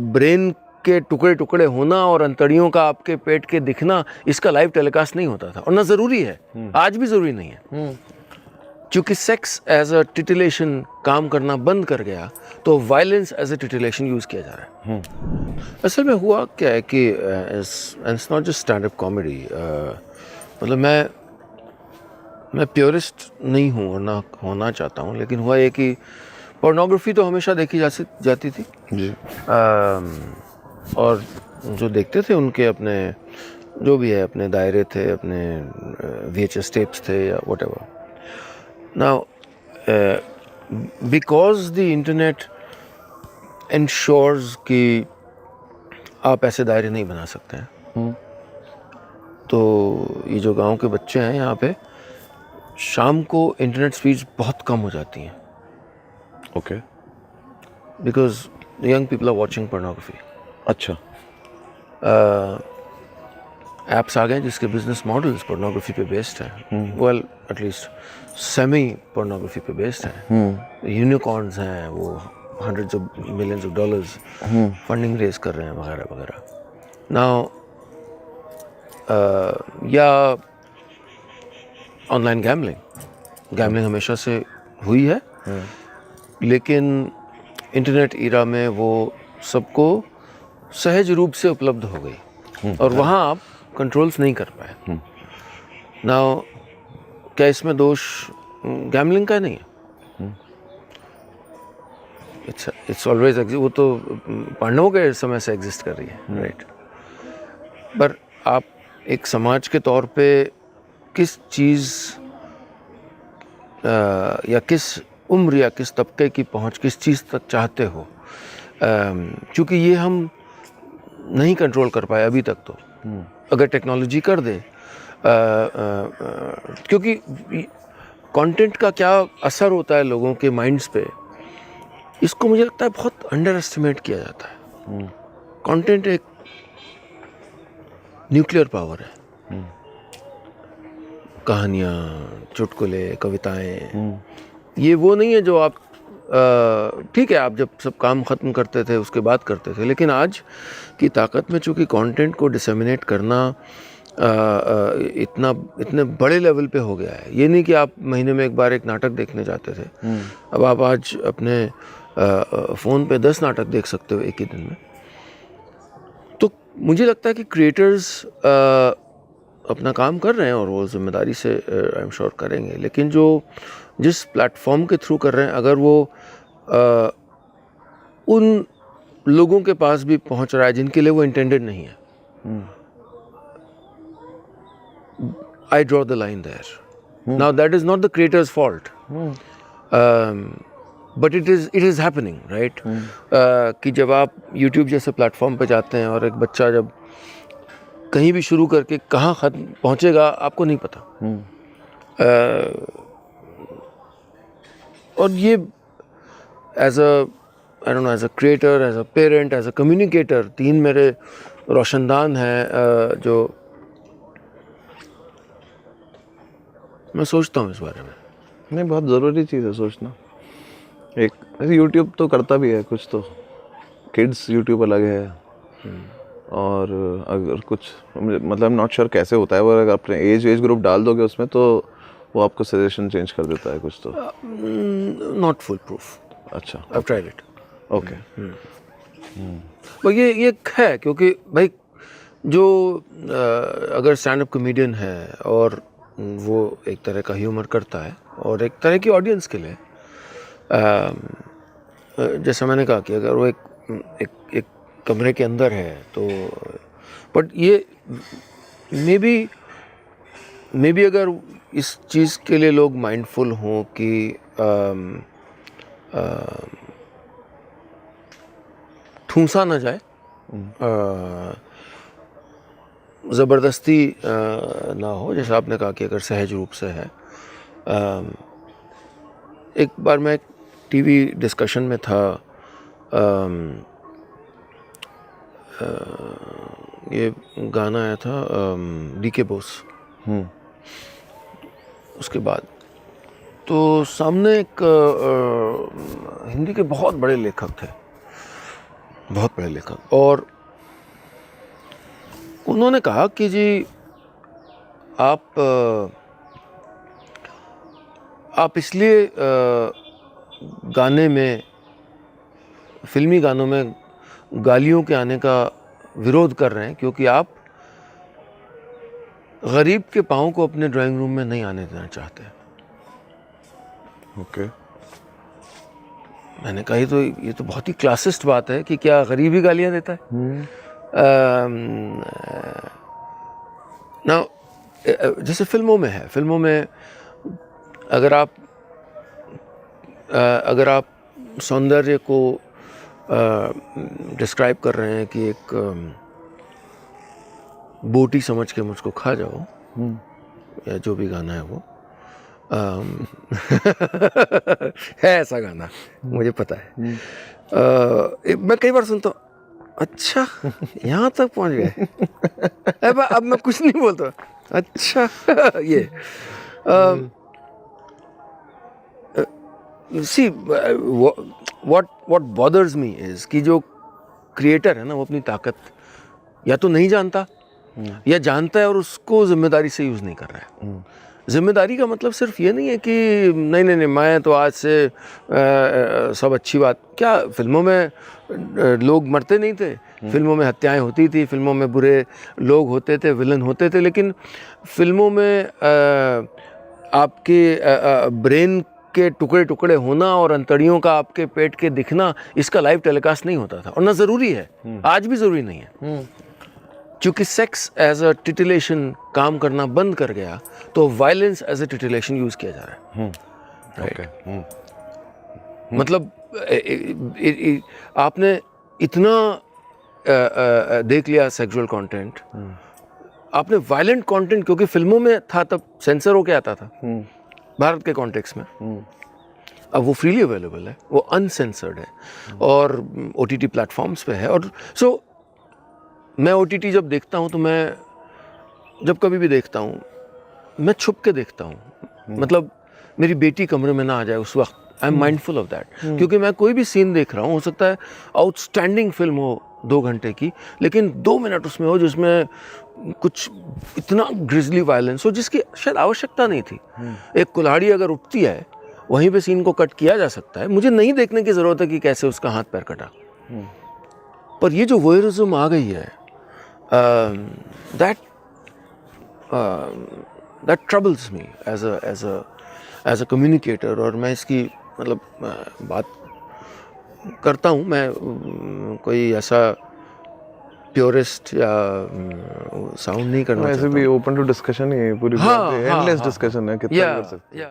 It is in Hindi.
ब्रेन के टुकड़े टुकड़े होना और अंतड़ियों का आपके पेट के दिखना, इसका लाइव टेलीकास्ट नहीं होता था, और ना ज़रूरी है, आज भी ज़रूरी नहीं है। क्योंकि सेक्स एज अ टिटिलेशन काम करना बंद कर गया, तो violence as a titillation use किया जा रहा है। असल में हुआ क्या है कि it's not just stand up comedy, मतलब मैं प्योरिस्ट नहीं हूँ और ना होना चाहता हूँ, लेकिन हुआ ये कि पोर्नोग्राफी तो हमेशा देखी जाती थी जी। और जो देखते थे उनके अपने जो भी है अपने दायरे थे, अपने VHS टेप्स थे या whatever. Now because the internet ensures कि आप ऐसे दायरे नहीं बना सकते हैं, तो ये जो गांव के बच्चे हैं यहाँ पे, शाम को इंटरनेट स्पीड्स बहुत कम हो जाती हैं। Okay. Because young people are watching pornography. अच्छा। ऐप्स आ गए जिसके बिजनेस मॉडल्स पोर्नोग्राफी पे बेस्ड हैं, वेल एटलीस्ट सेमी पोर्नोग्राफी पे बेस्ड हैं। यूनिकॉर्न्स हैं, वो hundreds of millions of dollars funding raise कर रहे हैं वगैरह वगैरह। नाउ या ऑनलाइन गैमलिंग हमेशा से हुई है, लेकिन इंटरनेट ईरा में वो सबको सहज रूप से उपलब्ध हो गई, और वहाँ आप कंट्रोल्स नहीं कर पाए। नाउ क्या इसमें दोष गैमलिंग का नहीं है? इट्स ऑलवेज, वो तो पांडवों के समय से एग्जिस्ट कर रही है, राइट। पर आप एक समाज के तौर पे किस चीज़ या किस उम्र या किस तबके की पहुंच किस चीज़ तक चाहते हो, क्योंकि ये हम नहीं कंट्रोल कर पाए अभी तक। तो अगर टेक्नोलॉजी कर दे, क्योंकि कंटेंट का क्या असर होता है लोगों के माइंड्स पे, इसको मुझे लगता है बहुत अंडर एस्टिमेट किया जाता है। कंटेंट एक न्यूक्लियर पावर है। कहानियाँ, चुटकुले, कविताएं, ये वो नहीं है जो आप ठीक है आप जब सब काम ख़त्म करते थे उसके बाद करते थे, लेकिन आज की ताकत में चूँकि कंटेंट को डिसेमिनेट करना इतने बड़े लेवल पे हो गया है। ये नहीं कि आप महीने में एक बार एक नाटक देखने जाते थे, अब आप आज अपने फ़ोन पे 10 नाटक देख सकते हो एक ही दिन में। तो मुझे लगता है कि क्रिएटर्स अपना काम कर रहे हैं और वो जिम्मेदारी से आई एम श्योर करेंगे, लेकिन जो जिस प्लेटफॉर्म के थ्रू कर रहे हैं, अगर वो उन लोगों के पास भी पहुंच रहा है जिनके लिए वो इंटेंडेड नहीं है, I draw the line there. Now that is not the creator's fault, but it is happening, right. कि जब आप YouTube जैसे प्लेटफॉर्म पे जाते हैं और एक बच्चा जब कहीं भी शुरू करके कहाँ ख़त्म पहुँचेगा आपको नहीं पता। और ये as a creator, as a parent, as a communicator, 3 मेरे रोशनदान हैं जो मैं सोचता हूँ इस बारे में। नहीं, बहुत ज़रूरी चीज़ है सोचना। एक YouTube तो करता भी है कुछ, तो किड्स YouTube अलग है, और अगर कुछ मतलब नॉट श्योर कैसे होता है वो, अगर अपने एज ग्रुप डाल दोगे उसमें तो वो आपको सजेशन चेंज कर देता है कुछ। तो नॉट फुल प्रूफ। अच्छा, आई ट्राइड इट। ओके। तो ये है, क्योंकि भाई जो अगर स्टैंड अप कॉमेडियन है और वो एक तरह का ह्यूमर करता है और एक तरह की ऑडियंस के लिए, जैसा मैंने कहा कि अगर वो एक कमरे के अंदर है तो, बट ये मे बी अगर इस चीज़ के लिए लोग माइंडफुल हों कि ठूंसा ना जाए, ज़बरदस्ती ना हो, जैसा आपने कहा कि अगर सहज रूप से है। एक बार मैं टीवी डिस्कशन में था, ये गाना आया था DK बोस, उसके बाद तो सामने एक हिंदी के बहुत बड़े लेखक थे, बहुत पढ़े लेखक। और उन्होंने कहा कि जी आप इसलिए गाने में, फिल्मी गानों में गालियों के आने का विरोध कर रहे हैं क्योंकि आप गरीब के पाँव को अपने ड्राइंग रूम में नहीं आने देना चाहते। ओके। मैंने कहा ये तो बहुत ही क्लासिस्ट बात है कि क्या गरीब ही गालियाँ देता है? ना जैसे फिल्मों में है, फिल्मों में अगर आप सौंदर्य को डिस्क्राइब कर रहे हैं कि एक बोटी समझ के मुझको खा जाओ, या जो भी गाना है वो है ऐसा गाना, मुझे पता है। मैं कई बार सुनता हूँ, अच्छा यहाँ तक पहुँच गए, अब मैं कुछ नहीं बोलता, अच्छा ये सी what bothers me is कि जो क्रिएटर है ना, वो अपनी ताकत या तो नहीं जानता या जानता है और उसको जिम्मेदारी से यूज़ नहीं कर रहा है। जिम्मेदारी का मतलब सिर्फ ये नहीं है कि नहीं मैं तो आज से सब अच्छी बात, क्या फिल्मों में लोग मरते नहीं थे, फिल्मों में हत्याएं होती थी, फिल्मों में बुरे लोग होते थे, विलन होते थे, लेकिन फिल्मों में आपके ब्रेन के टुकड़े टुकड़े होना और अंतड़ियों का आपके पेट के दिखना, इसका लाइव टेलीकास्ट नहीं होता था, और ना ज़रूरी है, आज भी ज़रूरी नहीं है। क्योंकि सेक्स एज अ टिटिलेशन काम करना बंद कर गया, तो violence as a titillation use किया जा रहा है। राइट। मतलब आपने इतना देख लिया सेक्सुअल कंटेंट, आपने वायलेंट कंटेंट, क्योंकि फिल्मों में था तब सेंसर होके आता था भारत के कॉन्टेक्स्ट में, अब वो फ्रीली अवेलेबल है, वो अनसेंसर्ड है और OTT प्लेटफॉर्म्स पे है। और सो मैं OTT जब देखता हूँ तो मैं जब कभी भी देखता हूँ मैं छुप के देखता हूँ, मतलब मेरी बेटी कमरे में ना आ जाए उस वक्त, I am mindful of that, क्योंकि मैं कोई भी सीन देख रहा हूँ, हो सकता है आउटस्टैंडिंग फिल्म हो 2 घंटे की, लेकिन 2 मिनट उसमें हो जिसमें कुछ इतना ग्रिजली वायलेंस हो जिसकी शायद आवश्यकता नहीं थी। एक कुल्हाड़ी अगर उठती है वहीं पे सीन को कट किया जा सकता है, मुझे नहीं देखने की ज़रूरत है कि कैसे उसका हाथ पैर कटा। पर ये जो वोयरिज्म आ गई है, that troubles me as a communicator, और मैं इसकी मतलब बात करता हूँ, मैं कोई ऐसा प्योरिस्ट या साउंड नहीं करना चाहता। वैसे भी ओपन टू डिस्कशन ही है पूरी बात, एंडलेस डिस्कशन है, कितना कर सकते हैं।